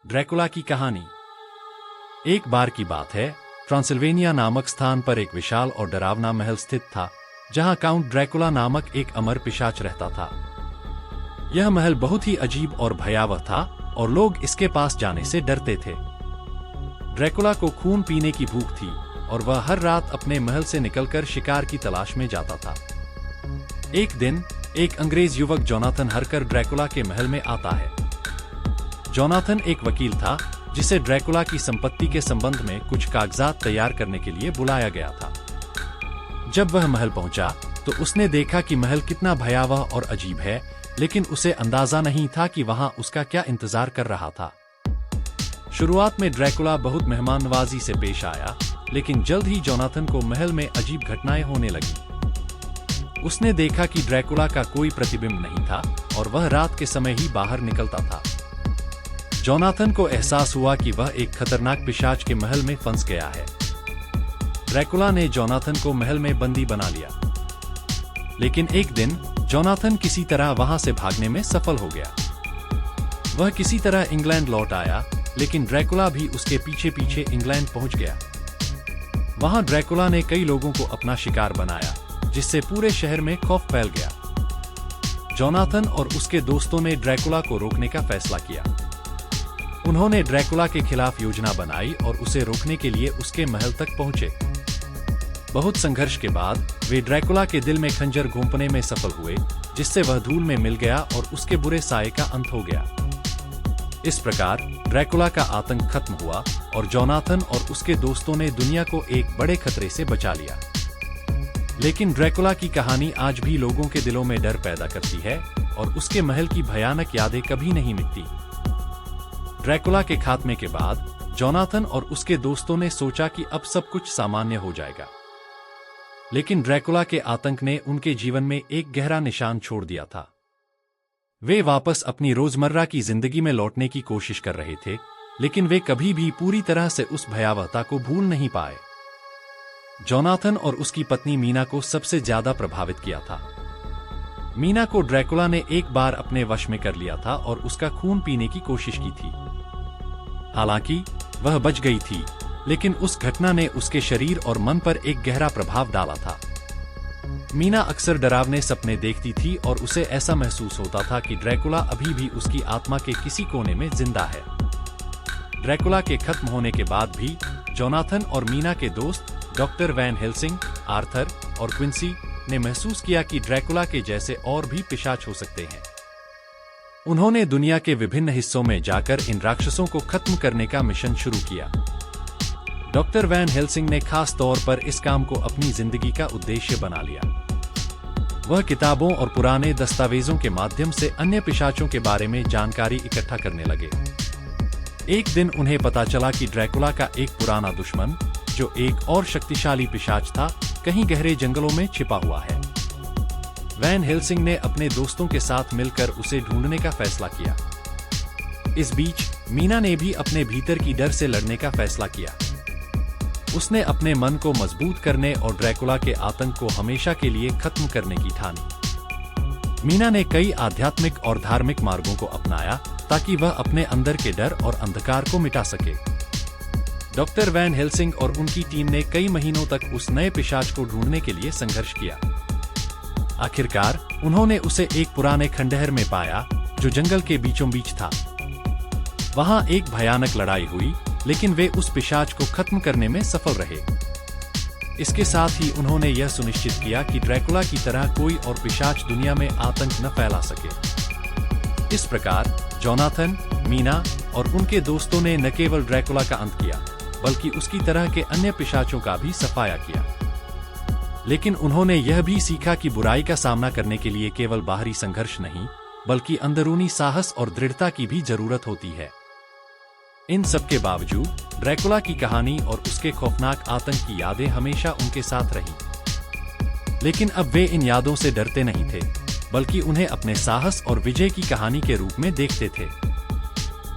Dracula की कहानी। एक बार की बात है, ट्रांसिल्वेनिया नामक स्थान पर एक विशाल और डरावना महल स्थित था, जहां काउंट ड्रैकुला नामक एक अमर पिशाच रहता था। यह महल बहुत ही अजीब और भयावह था और लोग इसके पास जाने से डरते थे। ड्रैकुला को खून पीने की भूख थी और वह हर रात अपने महल से निकलकर शिकार की तलाश में जाता था। एक दिन एक अंग्रेज युवक जोनाथन हरकर ड्रैकुला के महल में आता है। जोनाथन एक वकील था जिसे ड्रैकुला की संपत्ति के संबंध में कुछ कागजात तैयार करने के लिए बुलाया गया था। जब वह महल पहुंचा तो उसने देखा कि महल कितना भयावह और अजीब है, लेकिन उसे अंदाजा नहीं था कि वहां उसका क्या इंतजार कर रहा था। शुरुआत में ड्रैकुला बहुत मेहमाननवाजी से पेश आया, लेकिन जल्द ही जोनाथन को महल में अजीब घटनाएं होने लगी। उसने देखा कि ड्रैकुला का कोई प्रतिबिंब नहीं था और वह रात के समय ही बाहर निकलता था। जोनाथन को एहसास हुआ कि वह एक खतरनाक पिशाच के महल में फंस गया है। ड्रैकुला ने जोनाथन को महल में बंदी बना लिया, लेकिन एक दिन जोनाथन किसी तरह वहां से भागने में सफल हो गया। वह किसी तरह इंग्लैंड लौट आया, लेकिन ड्रैकुला भी उसके पीछे पीछे इंग्लैंड पहुंच गया। वहां ड्रैकुला ने कई लोगों को अपना शिकार बनाया, जिससे पूरे शहर में खौफ फैल गया। जोनाथन और उसके दोस्तों ने ड्रैकुला को रोकने का फैसला किया। उन्होंने ड्रैकुला के खिलाफ योजना बनाई और उसे रोकने के लिए उसके महल तक पहुंचे। बहुत संघर्ष के बाद वे ड्रैकुला के दिल में खंजर घोंपने में सफल हुए, जिससे वह धूल में मिल गया और उसके बुरे साये का अंत हो गया। इस प्रकार ड्रैकुला का आतंक खत्म हुआ और जोनाथन और उसके दोस्तों ने दुनिया को एक बड़े खतरे से बचा लिया। लेकिन ड्रैकुला की कहानी आज भी लोगों के दिलों में डर पैदा करती है और उसके महल की भयानक यादें कभी नहीं मिटती। ड्रैकुला के खात्मे के बाद जोनाथन और उसके दोस्तों ने सोचा कि अब सब कुछ सामान्य हो जाएगा, लेकिन ड्रैकुला के आतंक ने उनके जीवन में एक गहरा निशान छोड़ दिया था। वे वापस अपनी रोजमर्रा की जिंदगी में लौटने की कोशिश कर रहे थे, लेकिन वे कभी भी पूरी तरह से उस भयावहता को भूल नहीं पाए। जोनाथन और उसकी पत्नी मीना को सबसे ज्यादा प्रभावित किया था। मीना को ड्रैकुला ने एक बार अपने वश में कर लिया था और उसका खून पीने की कोशिश की थी। हालांकि वह बच गई थी, लेकिन उस घटना ने उसके शरीर और मन पर एक गहरा प्रभाव डाला था। मीना अक्सर डरावने सपने देखती थी और उसे ऐसा महसूस होता था कि ड्रैकुला अभी भी उसकी आत्मा के किसी कोने में जिंदा है। ड्रैकुला के खत्म होने के बाद भी जोनाथन और मीना के दोस्त डॉक्टर वैन हेल्सिंग, आर्थर और क्विंसी ने महसूस किया कि ड्रैकुला के जैसे और भी पिशाच हो सकते हैं। उन्होंने दुनिया के विभिन्न हिस्सों में जाकर इन राक्षसों को खत्म करने का मिशन शुरू किया। डॉक्टर वैन हेल्सिंग ने खास तौर पर इस काम को अपनी जिंदगी का उद्देश्य बना लिया। वह किताबों और पुराने दस्तावेजों के माध्यम से अन्य पिशाचों के बारे में जानकारी इकट्ठा करने लगे। एक दिन उन्हें पता चला कि ड्रैकुला का एक पुराना दुश्मन, जो एक और शक्तिशाली पिशाच था, कहीं गहरे जंगलों में छिपा हुआ है। वैन हेल्सिंग ने अपने दोस्तों के साथ मिलकर उसे ढूंढने का फैसला किया। इस बीच मीना ने भी अपने भीतर की डर से लड़ने का फैसला किया। उसने अपने मन को मजबूत करने और ड्रैकुला के आतंक को हमेशा के लिए खत्म करने की ठानी। मीना ने कई आध्यात्मिक और धार्मिक मार्गों को अपनाया ताकि वह अपने अंदर के डर और अंधकार को मिटा सके। डॉक्टर वैन हेल्सिंग और उनकी टीम ने कई महीनों तक उस नए पिशाच को ढूंढने के लिए संघर्ष किया। आखिरकार उन्होंने उसे एक पुराने खंडहर में पाया, जो जंगल के बीचों बीच था। वहां एक भयानक लड़ाई हुई, लेकिन वे उस पिशाच को खत्म करने में सफल रहे। इसके साथ ही उन्होंने यह सुनिश्चित किया कि ड्रैकुला की तरह कोई और पिशाच दुनिया में आतंक न फैला सके। इस प्रकार जोनाथन, मीना और उनके दोस्तों ने न केवल ड्रैकुला का अंत किया, बल्कि उसकी तरह के अन्य पिशाचों का भी सफाया किया। लेकिन उन्होंने यह भी सीखा कि बुराई का सामना करने के लिए केवल बाहरी संघर्ष नहीं, बल्कि अंदरूनी साहस और दृढ़ता की भी जरूरत होती है। इन सब के बावजूद ड्रैकुला की कहानी और उसके खौफनाक आतंक की यादें हमेशा उनके साथ रहीं। लेकिन अब वे इन यादों से डरते नहीं थे, बल्कि उन्हें अपने साहस और विजय की कहानी के रूप में देखते थे।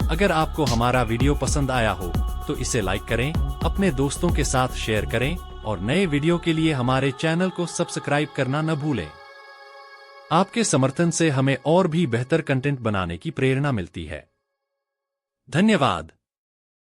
अगर आपको हमारा वीडियो पसंद आया हो तो इसे लाइक करें, अपने दोस्तों के साथ शेयर करें और नए वीडियो के लिए हमारे चैनल को सब्सक्राइब करना न भूलें। आपके समर्थन से हमें और भी बेहतर कंटेंट बनाने की प्रेरणा मिलती है। धन्यवाद।